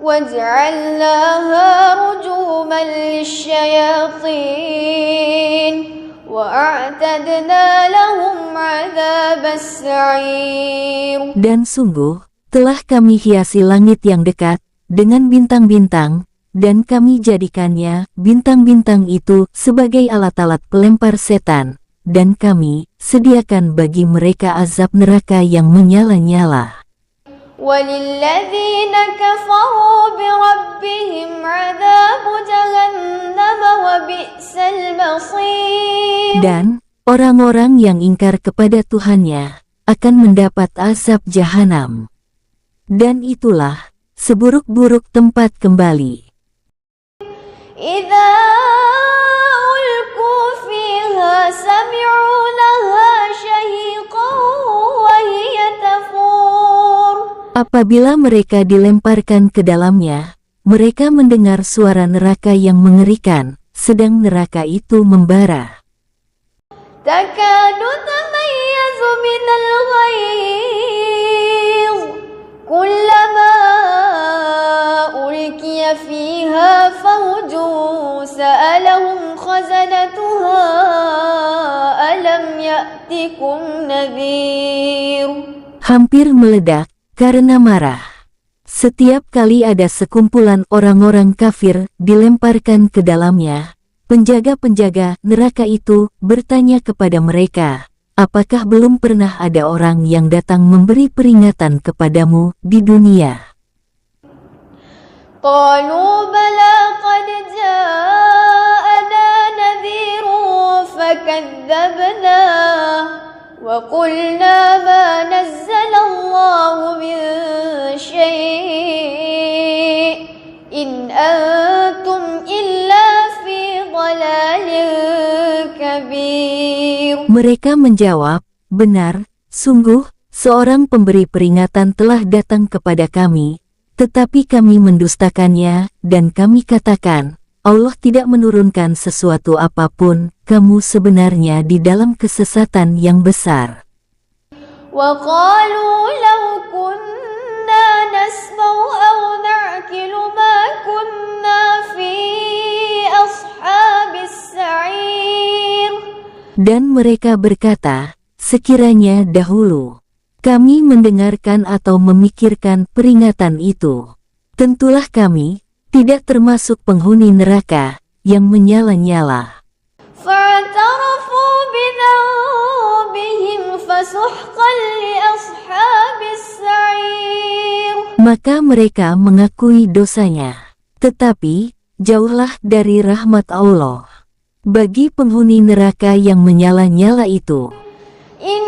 وَجَعَلْنَاهَا رُجُومًا لِلشَّيَاطِينِ وَأَعْتَدْنَا لَهُمْ عَذَابَ السَّعِيرِ. Dan sungguh, Telah kami hiasi langit yang dekat dengan bintang-bintang, dan kami jadikannya bintang-bintang itu sebagai alat-alat pelempar setan, dan kami sediakan bagi mereka azab neraka yang menyala-nyala. وللذين كفروا بربهم عذاب جهنم وبئس المصير. Dan orang-orang yang ingkar kepada Tuhannya akan mendapat azab jahanam. Dan itulah seburuk-buruk tempat kembali. إذا ألقوا فيها سمعوا لها شهيقا وهي تفور. Apabila mereka dilemparkan ke dalamnya, mereka mendengar suara neraka yang mengerikan, sedang neraka itu membara. تكاد تميز من الغيظ كلما ألقي فيها فوج سألهم خزنتها ألم يأتكم نذير. Hampir meledak karena marah. Setiap kali ada sekumpulan orang-orang kafir dilemparkan ke dalamnya, penjaga-penjaga neraka itu bertanya kepada mereka, apakah belum pernah ada orang yang datang memberi peringatan kepadamu di dunia? قالوا بلى قد جاءنا نذير فكذبنا وقلنا ما نزل الله من شيء إن أنتم إلا في ضلال كبير. Mereka menjawab, benar, sungguh, seorang pemberi peringatan telah datang kepada kami, tetapi kami mendustakannya, dan kami katakan, Allah tidak menurunkan sesuatu apapun, kamu sebenarnya di dalam kesesatan yang besar. وقالوا لو كنا نسمع أو نعقل ما كنا في أصحاب السعير. Dan mereka berkata, sekiranya dahulu kami mendengarkan atau memikirkan peringatan itu, tentulah kami tidak termasuk penghuni neraka yang menyala-nyala. فاعترفوا بذنبهم فسحقا لأصحاب السعير. Maka mereka mengakui dosanya. Tetapi, jauhlah dari rahmat Allah bagi penghuni neraka yang menyala-nyala itu. إن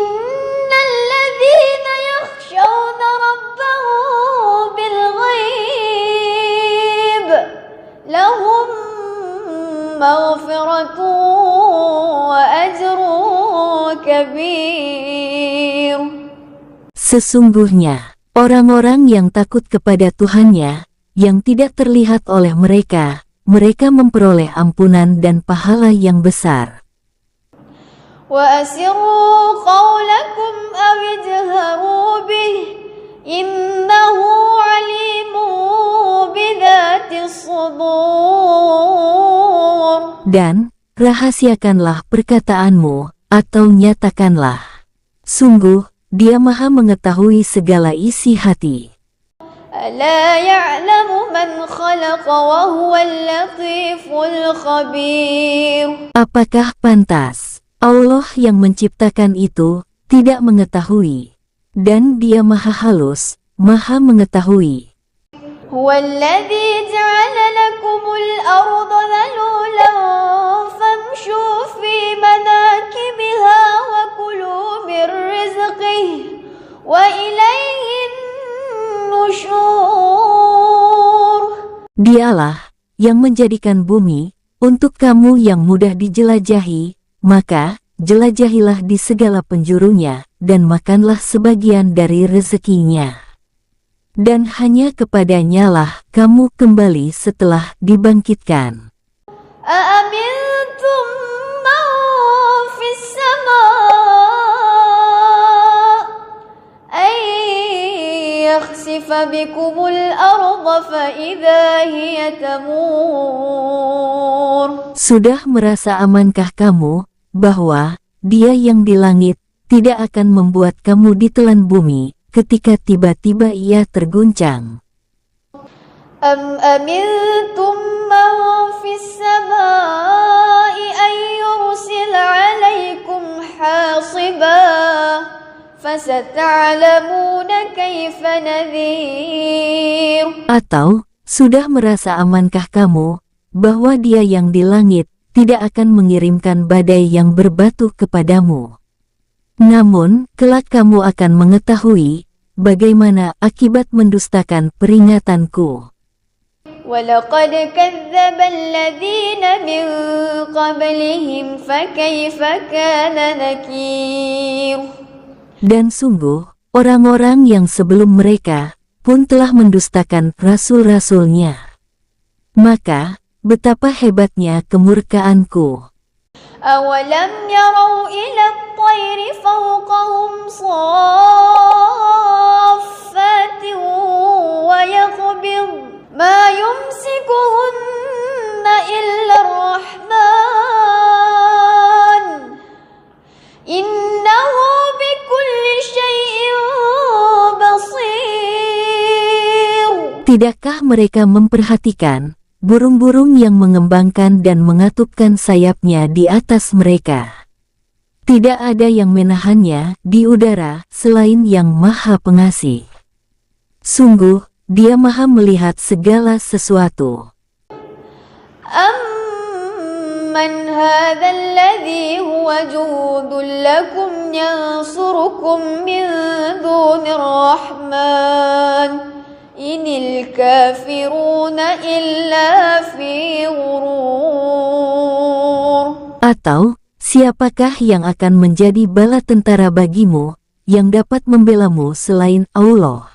الذين يخشون ربهم بالغيب لهم مغفرة وأجر كبير. Sesungguhnya, orang-orang yang takut kepada Tuhannya, yang tidak terlihat oleh mereka, mereka memperoleh ampunan dan pahala yang besar. وأسروا قولكم أو اجهروا به إنه عليم بذات الصدور. Dan, rahasiakanlah perkataanmu, atau nyatakanlah. Sungguh, Dia Maha mengetahui segala isi hati. ألا يعلم من خلق وهو اللطيف الخبير. Apakah pantas Allah yang menciptakan itu tidak mengetahui, dan Dia Maha halus, Maha mengetahui. هو الذي جعل لكم الأرض ذلولا فامشوا في مناكبها وكلوا من رزقه وإليه النشور. Dialah yang menjadikan bumi untuk kamu yang mudah dijelajahi, maka jelajahilah di segala penjurunya, dan makanlah sebagian dari rezekinya. Dan hanya kepadanya-lah kamu kembali setelah dibangkitkan. أأمنتم من في السماء أن يخسف بكم الأرض فإذا هي تمور. Sudah merasa amankah kamu bahwa Dia yang di langit tidak akan membuat kamu ditelan bumi, ketika tiba-tiba ia terguncang. أم أمنتم من في السماء أن يرسل عليكم حاصبا فستعلمون كيف نذير. Atau, sudah merasa amankah kamu, bahwa Dia yang di langit tidak akan mengirimkan badai yang berbatu kepadamu? Namun, kelak kamu akan mengetahui bagaimana akibat mendustakan peringatanku. وَلَقَدْ كَذَّبَ الَّذِينَ مِنْ قَبْلِهِمْ فَكَيْفَ كَانَ نَكِيرِ. Dan sungguh, orang-orang yang sebelum mereka pun telah mendustakan rasul-rasulnya. Maka, betapa hebatnya kemurkaanku. أَوَلَمْ يَرَوْا إِلَى الطَّيْرِ فَوْقَهُمْ صَافَّاتٍ وَيَقْبِضْنَ مَا يُمْسِكُهُنَّ إِلَّا الرَّحْمَنُ إِنَّهُ بِكُلِّ شَيْءٍ بَصِيرٌ. Tidakkah mereka memperhatikan burung-burung yang mengembangkan dan mengatupkan sayapnya di atas mereka? Tidak ada yang menahannya di udara selain Yang Maha Pengasih. Sungguh, Dia Maha melihat segala sesuatu. أَمَّنْ هَذَا الَّذِي هُوَ جُندٌ لَكُمْ يَنصُرُكُم مِّن دُونِ الرَّحْمَنِ إِنِ الْكَافِرُونَ إِلَّا فِي غُرُورٍ. Atau, siapakah yang akan menjadi bala tentara bagimu, yang dapat membelamu selain Allah,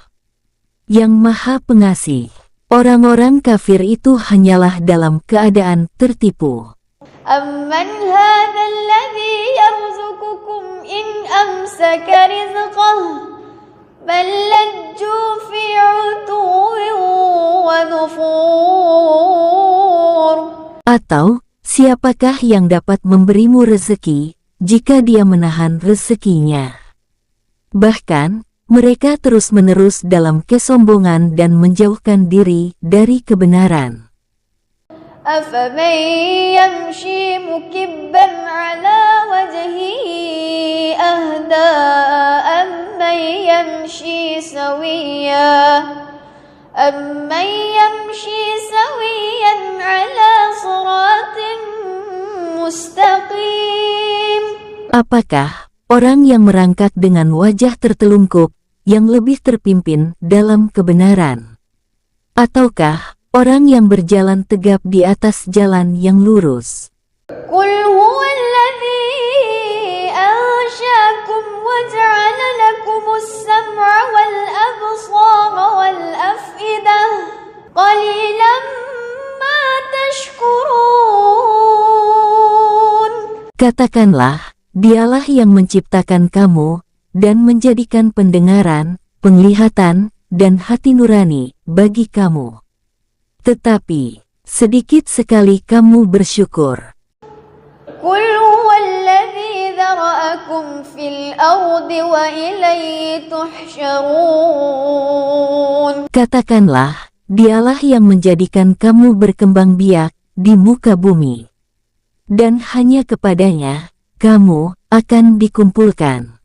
Yang Maha Pengasih? Orang-orang kafir itu hanyalah dalam keadaan tertipu. أَمَّنْ هَذَا الَّذِي يَرْزُقُكُمْ إِنْ أَمْسَكَ رِزْقَهُ بَل لَّجُّوا فِي عُتُوٍّ وَنُفُورٍ. Atau, siapakah yang dapat memberimu rezeki, jika Dia menahan rezekinya? Bahkan, mereka terus-menerus dalam kesombongan dan menjauhkan diri dari kebenaran. أَفَمَن يَمْشِي مُكِبًّا عَلَى وَجْهِهِ أَهْدَىٰ أَمَّن يَمْشِي سَوِيًّا عَلَى صِرَاطٍ مُّسْتَقِيمٍ. Apakah orang yang merangkak dengan wajah tertelungkup yang lebih terpimpin dalam kebenaran? Ataukah orang yang berjalan tegap di atas jalan yang lurus? قُلْ هُوَ الَّذِي أَنشَأَكُمْ وَجَعَلَ لَكُمُ السَّمْعَ وَالْأَبْصَارَ وَالْأَفْئِدَةَ قَلِيلًا مَا تَشْكُرُونَ. Katakanlah, Dialah yang menciptakan kamu dan menjadikan pendengaran, penglihatan, dan hati nurani bagi kamu. Tetapi, sedikit sekali kamu bersyukur. قُلْ هُوَ الَّذِي ذَرَأَكُمْ فِي الْأَرْضِ وَإِلَيْهِ تُحْشَرُونَ. Katakanlah, Dialah yang menjadikan kamu berkembang biak di muka bumi. Dan hanya kepadanya kamu akan dikumpulkan.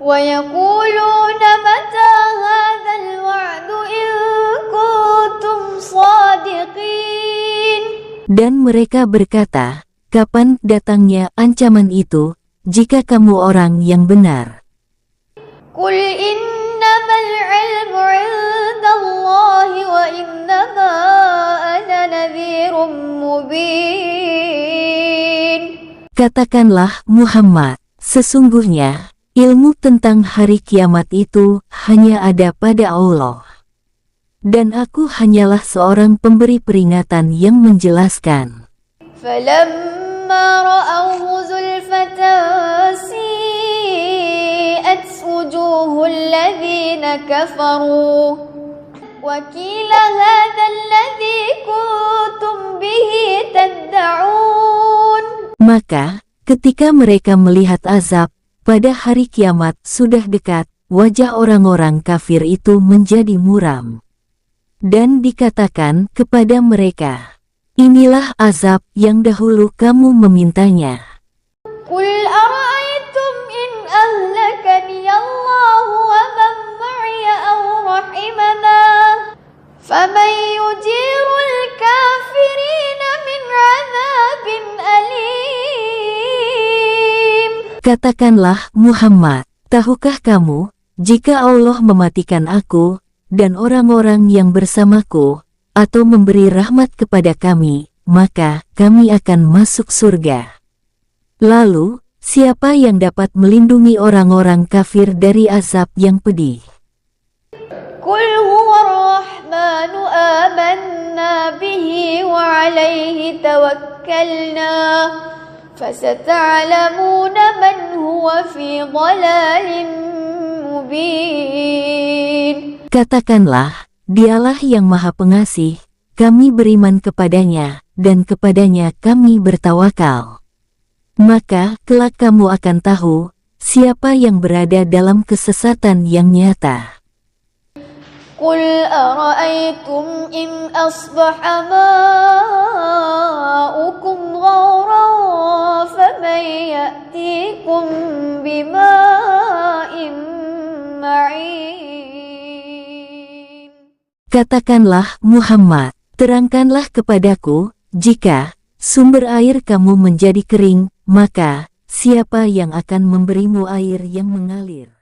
وَيَقُولُونَ مَتَى هَذَا الْوَعْدُ إِن كُنتُمْ صَادِقِينَ. Dan mereka berkata, kapan datangnya ancaman itu, jika kamu orang yang benar? قُلْ إِنَّمَا الْعِلْمُ عِندَ اللَّهِ وَإِنَّمَا أَنَا نَذِيرٌ مُبِينٌ. Katakanlah Muhammad, sesungguhnya ilmu tentang hari kiamat itu hanya ada pada Allah. Dan aku hanyalah seorang pemberi peringatan yang menjelaskan. فَلَمَّا رَأَوْهُ زُلْفَةً سِيئَتْ وُجُوهُ الَّذِينَ كَفَرُوا وَقِيلَ هَذَا الَّذِي كُنتُمْ بِهِ تَدَّعُونَ. Maka, ketika mereka melihat azab, pada hari kiamat sudah dekat, wajah orang-orang kafir itu menjadi muram. Dan dikatakan kepada mereka, inilah azab yang dahulu kamu memintanya. قل أرأيتم إن أهلكني الله ومن معي أو رحمنا فمن يجير الكافرين من عذاب أليم. Katakanlah Muhammad, tahukah kamu, jika Allah mematikan aku, dan orang-orang yang bersamaku, atau memberi rahmat kepada kami, maka kami akan masuk surga. Lalu, siapa yang dapat melindungi orang-orang kafir dari azab yang pedih? قل هو الرحمن آمنا به وعليه توكلنا فستعلمون من هو في ضلال مبين. Katakanlah, dialah yang maha pengasih, kami beriman kepadanya, dan kepadanya kami bertawakal. Maka, kelak kamu akan tahu, siapa yang berada dalam kesesatan yang nyata. قل أرأيتم إن أصبح ماؤكم غورا فمن يأتيكم بماء معين. Katakanlah Muhammad, terangkanlah kepadaku, jika sumber air kamu menjadi kering, maka siapa yang akan memberimu air yang mengalir?